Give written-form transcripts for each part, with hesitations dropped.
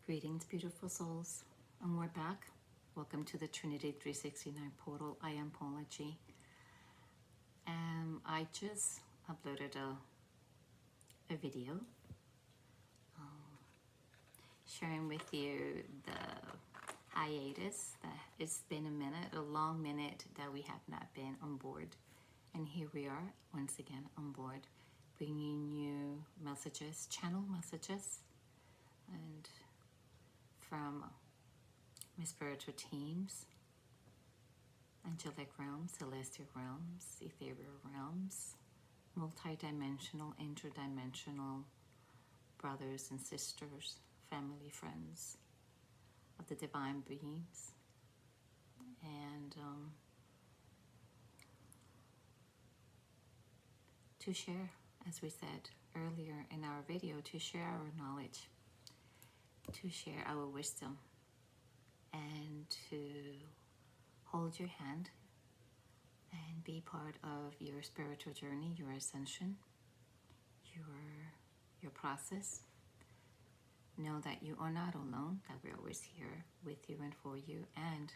Greetings, beautiful souls, and we're back. Welcome to the Trinity 369 portal. I am Paula G. I just uploaded a video sharing with you the hiatus that it's been a long minute that we have not been on board. And here we are once again on board, bringing you messages, channel messages, and from my spiritual teams, angelic realms, celestial realms, ethereal realms, multidimensional, interdimensional brothers and sisters, family, friends of the divine beings. And to share, as we said earlier in our video, to share our knowledge, to share our wisdom, and to hold your hand and be part of your spiritual journey, your ascension, your process. Know that you are not alone, that we're always here with you and for you, and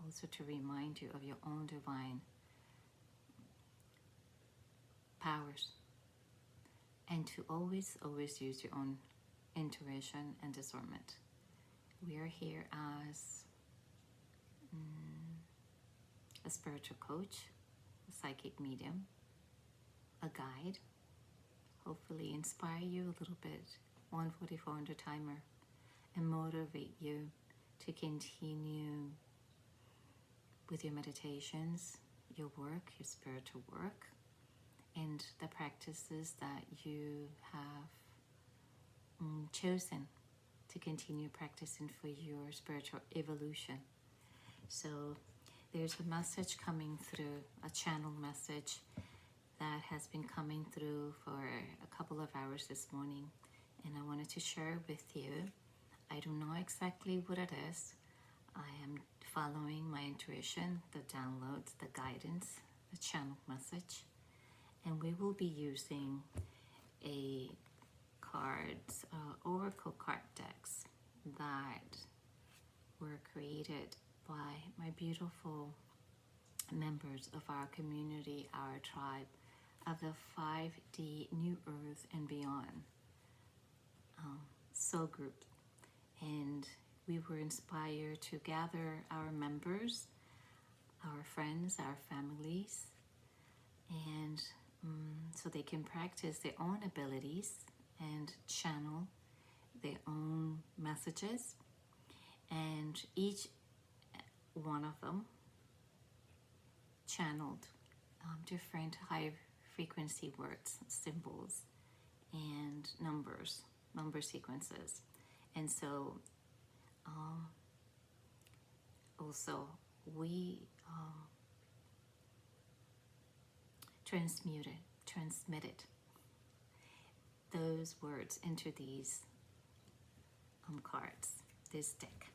also to remind you of your own divine powers, and to always use your own intuition and discernment. We are here as a spiritual coach, a psychic medium, a guide, hopefully inspire you a little bit, 144 under timer, and motivate you to continue with your meditations, your work, your spiritual work, and the practices that you have chosen to continue practicing for your spiritual evolution. So there's a message coming through, a channel message that has been coming through for a couple of hours this morning, and I wanted to share it with you. I don't know exactly what it is. I am following my intuition, the downloads, the guidance, the channel message, and we will be using a oracle card decks that were created by my beautiful members of our community, our tribe, of the 5D New Earth and Beyond soul group. And we were inspired to gather our members, our friends, our families, and so they can practice their own abilities and channel their own messages. And each one of them channeled different high frequency words, symbols, and number sequences. And so also we transmitted those words into these cards, this deck,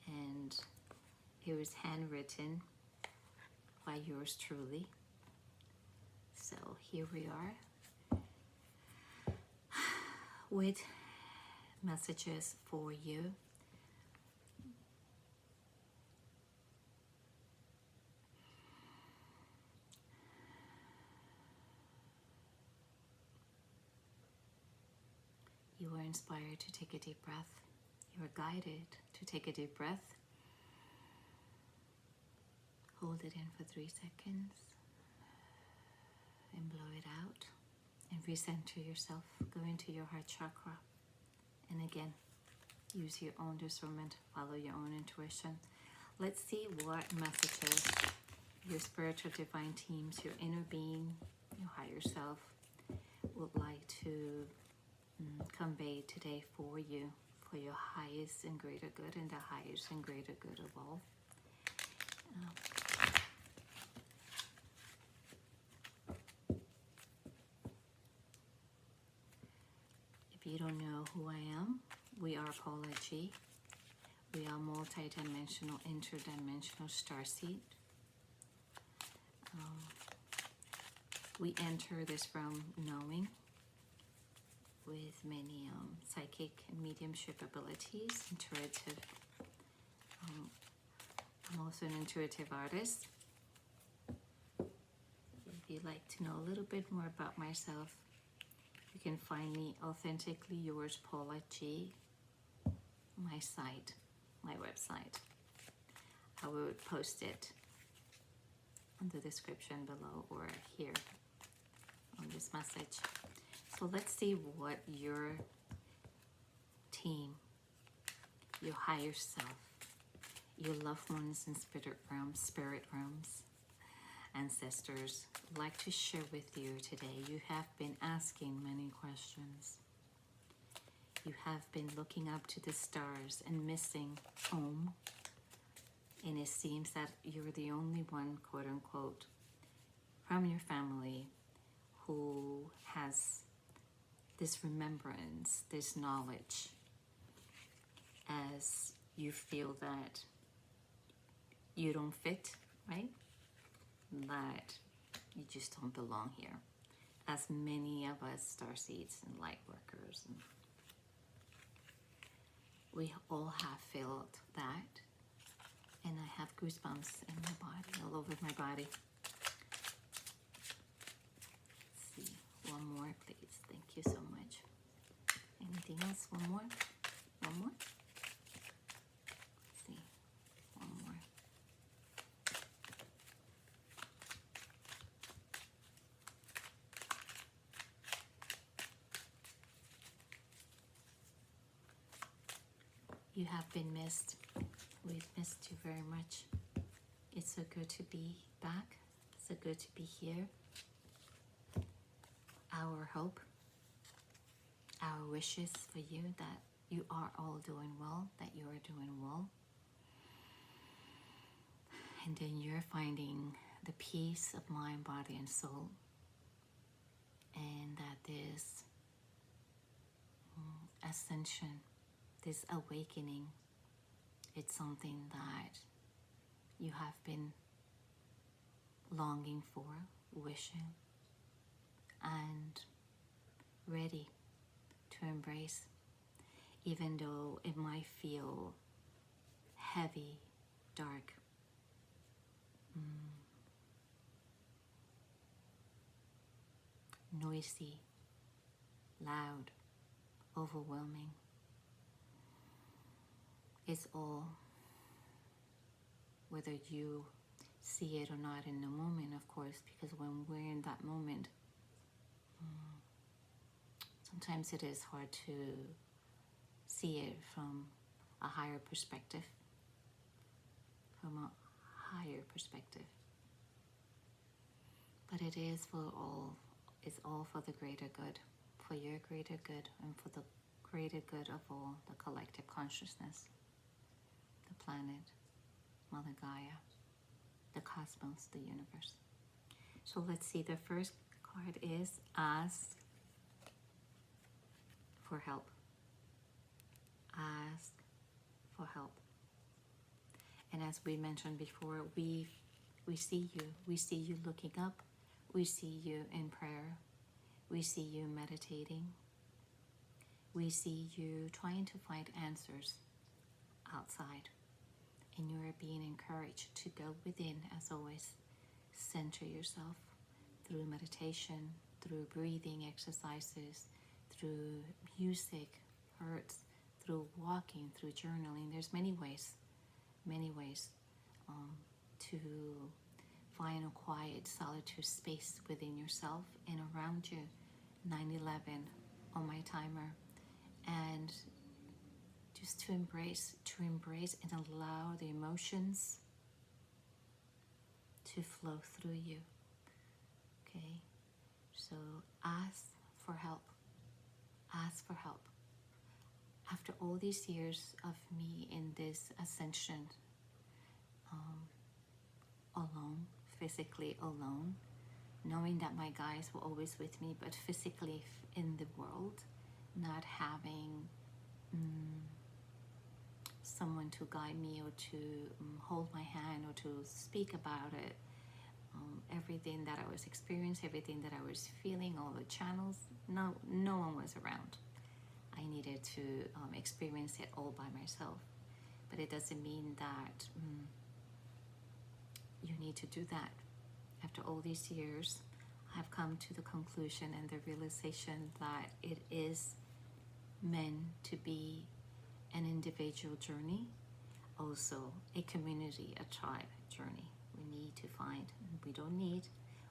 and it was handwritten by yours truly. So here we are with messages for you. You are inspired to take a deep breath. You are guided to take a deep breath. Hold it in for 3 seconds and blow it out, and recenter yourself. Go into your heart chakra, and again, use your own discernment, follow your own intuition. Let's see what messages your spiritual divine teams, your inner being, your higher self would like to convey today for you, for your highest and greater good, and the highest and greater good of all. If you don't know who I am, we are Paula G. We are multidimensional, interdimensional starseed. We enter this realm knowing with many psychic and mediumship abilities, intuitive. I'm also an intuitive artist. If you'd like to know a little bit more about myself, you can find me Authentically Yours Paula G, my site, my website. I will post it in the description below or here on this message. So let's see what your team, your higher self, your loved ones in spirit realms, ancestors like to share with you today. You have been asking many questions. You have been looking up to the stars and missing home. And it seems that you're the only one, quote unquote, from your family who has this remembrance, this knowledge, as you feel that you don't fit, right? That you just don't belong here. As many of us starseeds and light workers, and we all have felt that. And I have goosebumps in my body, all over my body. Let's see, one more please. Thank you so much. Anything else? One more? One more? Let's see, one more. You have been missed. We've missed you very much. It's so good to be back. It's so good to be here. Our hope, our wishes for you that you are all doing well, that you are doing well. And then you're finding the peace of mind, body, and soul. And that this ascension, this awakening, it's something that you have been longing for, wishing, and ready to embrace, even though it might feel heavy, dark, noisy, loud, overwhelming. It's all, whether you see it or not in the moment, of course, because when we're in that moment, sometimes it is hard to see it from a higher perspective, But it is for all, it's all for the greater good, for your greater good, and for the greater good of all, the collective consciousness, the planet, Mother Gaia, the cosmos, the universe. So let's see, the first card is ask for help. Ask for help. And as we mentioned before, we see you. We see you looking up. We see you in prayer. We see you meditating. We see you trying to find answers outside. And you are being encouraged to go within, as always. Center yourself through meditation, through breathing exercises, through music, arts, through walking, through journaling. There's many ways to find a quiet, solitude space within yourself and around you. 9/11 on my timer, and just to embrace and allow the emotions to flow through you. Okay, so ask for help. Ask for help. After all these years of me in this ascension, alone, physically alone, knowing that my guides were always with me, but physically in the world, not having someone to guide me or to hold my hand or to speak about it, everything that I was experiencing, everything that I was feeling, all the channels, no one was around. I needed to experience it all by myself. But it doesn't mean that you need to do that. After all these years, I've come to the conclusion and the realization that it is meant to be an individual journey, also a community, a tribe journey. We need to find, we don't need,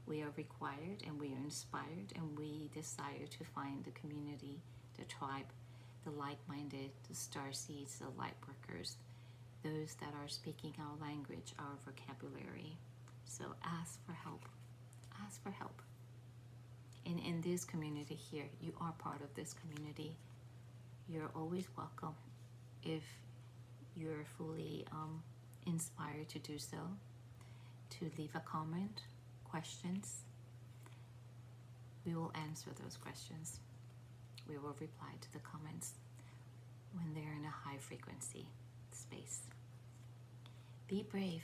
we are required and we are inspired and we desire to find the community, the tribe, the like-minded, the starseeds, the light workers, those that are speaking our language, our vocabulary. So ask for help. Ask for help. In this community here, you are part of this community. You're always welcome if you're fully inspired to do so, to leave a comment, questions. We will answer those questions. We will reply to the comments when they're in a high frequency space. Be brave.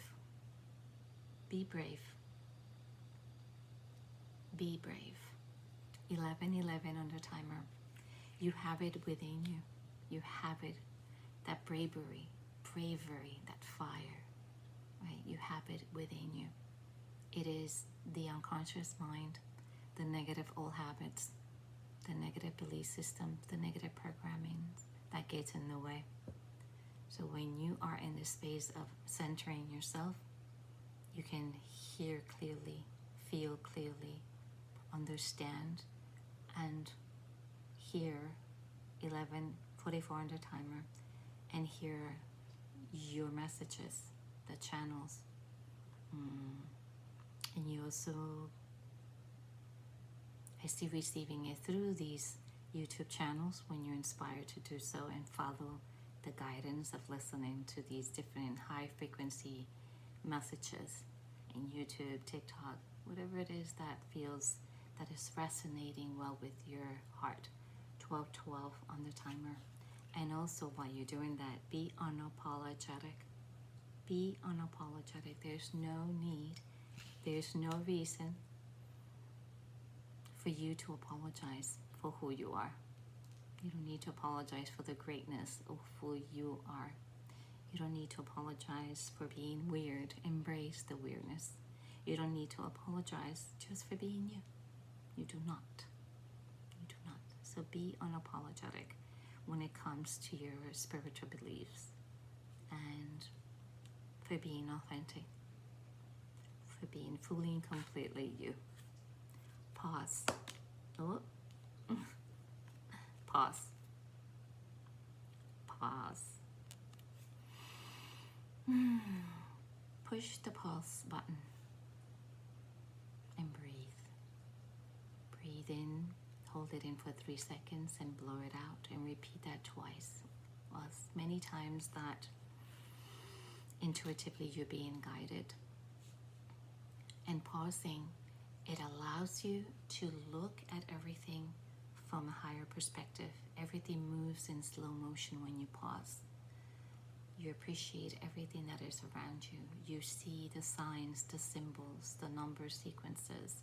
Be brave. Be brave. 11:11 on the timer. You have it within you. You have it. That bravery, that fire, right? You have it within you. It is the unconscious mind, the negative old habits, the negative belief system, the negative programming that gets in the way. So when you are in the space of centering yourself, you can hear clearly, feel clearly, understand, and hear 11:44 on the timer, and hear your messages, the channels. And you also, I see receiving it through these YouTube channels when you're inspired to do so and follow the guidance of listening to these different high frequency messages in YouTube, TikTok, whatever it is that feels that is resonating well with your heart. 12:12 on the timer. And also while you're doing that, be unapologetic. Be unapologetic. There's no need, there's no reason for you to apologize for who you are. You don't need to apologize for the greatness of who you are. You don't need to apologize for being weird. Embrace the weirdness. You don't need to apologize just for being you. You do not. You do not. So be unapologetic when it comes to your spiritual beliefs and for being authentic, for being fully and completely you. Pause. Oh. Pause. Pause. Push the pause button and breathe. Breathe in, hold it in for 3 seconds and blow it out, and repeat that twice. As many times that intuitively you're being guided. And pausing, it allows you to look at everything from a higher perspective. Everything moves in slow motion when you pause. You appreciate everything that is around you. You see the signs, the symbols, the number sequences,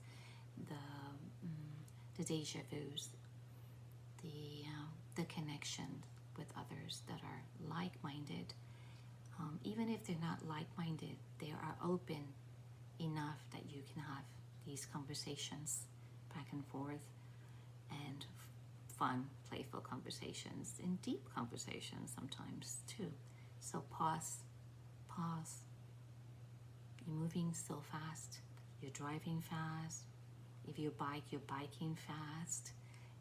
the deja vus, the connection with others that are like-minded. Even if they're not like-minded, they are open enough that you can have these conversations back and forth, and fun, playful conversations, and deep conversations sometimes too. So pause. You're moving so fast. You're driving fast. If you bike, you're biking fast.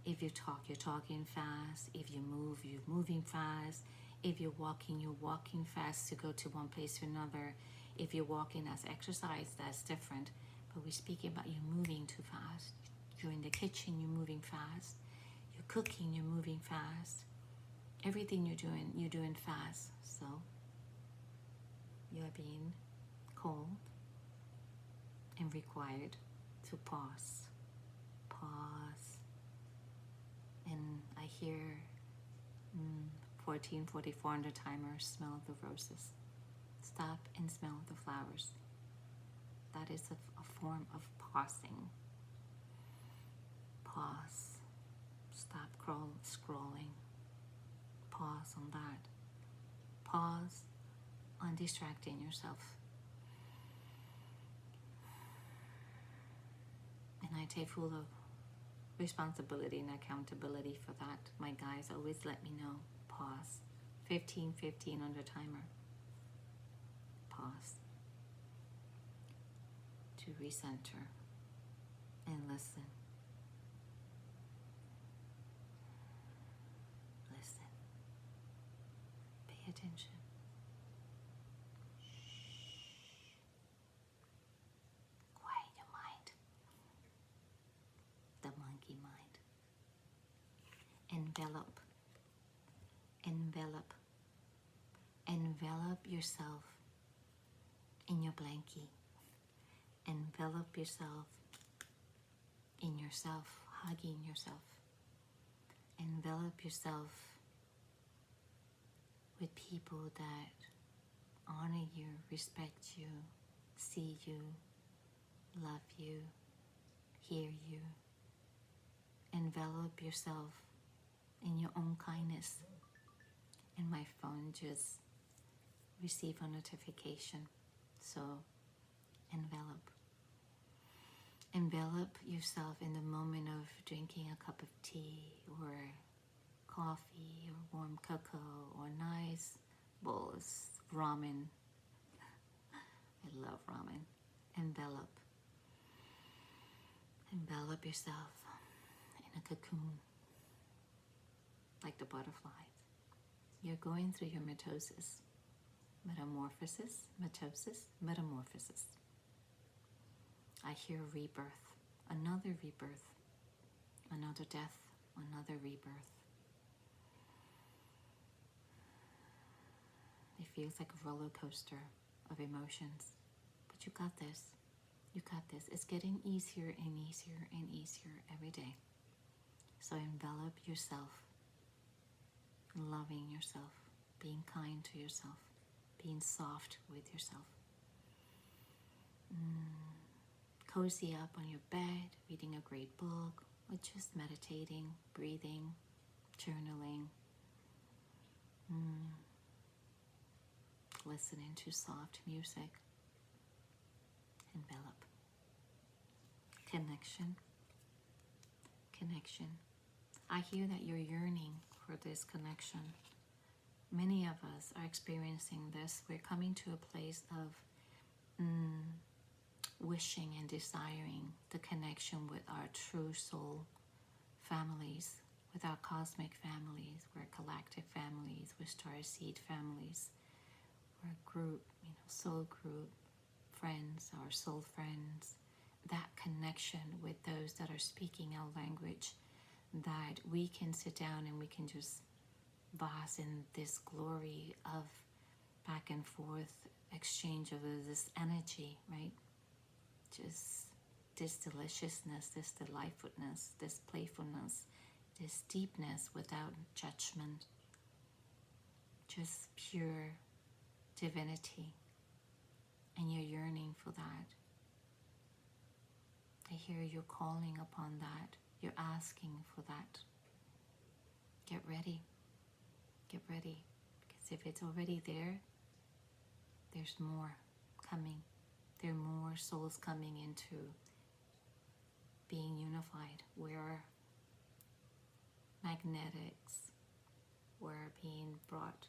If you talk, you're talking fast. If you move, you're moving fast. If you're walking fast to go to one place to another. If you're walking as exercise, that's different. But we're speaking about you moving too fast. You're in the kitchen, you're moving fast. You're cooking, you're moving fast. Everything you're doing fast. So you're being called and required to pause. Pause. And I hear 14:44 on the timer, smell the roses. Stop and smell the flowers. That is a form of pausing. Pause. Stop scrolling. Pause on that. Pause on distracting yourself. And I take full responsibility and accountability for that. My guys always let me know. Pause. 15:15 on the timer. Pause. To recenter and listen. Listen. Pay attention. Shh. Quiet your mind. The monkey mind. Envelop. Envelop. Envelop yourself in your blankie. Envelop yourself in yourself, hugging yourself. Envelop yourself with people that honor you, respect you, see you, love you, hear you. Envelop yourself in your own kindness. And my phone just received a notification. So envelop. Envelop yourself in the moment of drinking a cup of tea or coffee or warm cocoa or nice bowl of ramen. I love ramen. Envelop. Envelop yourself in a cocoon like the butterflies. You're going through your mitosis. Metamorphosis, mitosis, metamorphosis. I hear rebirth, another rebirth, another death, another rebirth. It feels like a roller coaster of emotions, but you got this. You got this. It's getting easier and easier and easier every day. So envelop yourself, loving yourself, being kind to yourself, being soft with yourself. Cozy up on your bed, reading a great book, or just meditating, breathing, journaling, listening to soft music. Envelop. Connection. Connection. I hear that you're yearning for this connection. Many of us are experiencing this. We're coming to a place of wishing and desiring the connection with our true soul families, with our cosmic families, we're galactic families, we're StarSeed families, we're a group, soul group, friends, our soul friends, that connection with those that are speaking our language, that we can sit down and we can just bask in this glory of back and forth exchange of this energy, right? Just this deliciousness, this delightfulness, this playfulness, this deepness without judgment, just pure divinity. And you're yearning for that. I hear you're calling upon that. You're asking for that. Get ready. Get ready. Because if it's already there, there's more coming. There are more souls coming into being unified. We're magnetics. We're being brought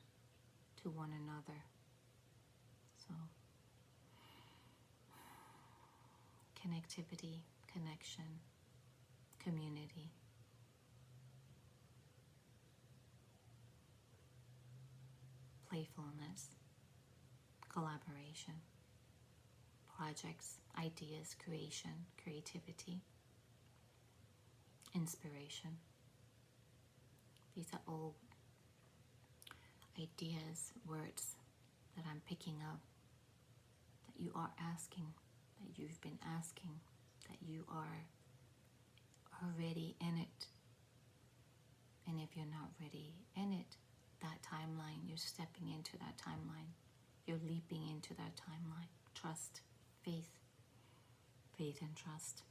to one another. So, connectivity, connection, community. Playfulness, collaboration, projects, ideas, creation, creativity, inspiration. These are all ideas, words that I'm picking up, that you are asking, that you've been asking, that you are already in it. And if you're not ready in it, that timeline, you're stepping into that timeline. You're leaping into that timeline. Trust, faith, faith and trust.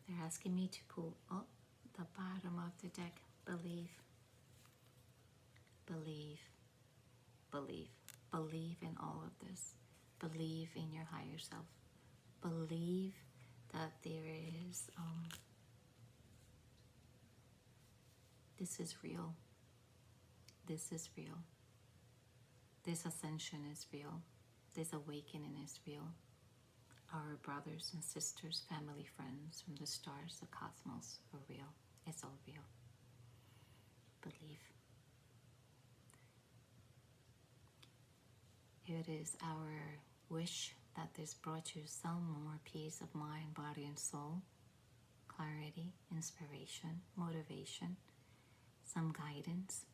They're asking me to pull up the bottom of the deck. Believe, believe, believe. Believe in all of this. Believe in your higher self. Believe that there is, this is real. This is real. This ascension is real. This awakening is real. Our brothers and sisters, family, friends from the stars, the cosmos are real. It's all real. Believe. It is our wish that this brought you some more peace of mind, body, and soul, clarity, inspiration, motivation, some guidance.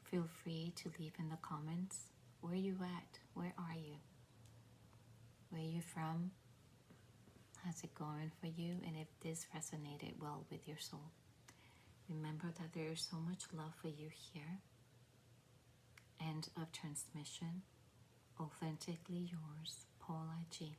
Feel free to leave in the comments. Where you at? Where are you? Where you from? How's it going for you? And if this resonated well with your soul. Remember that there is so much love for you here. End of transmission. Authentically yours, Paula G.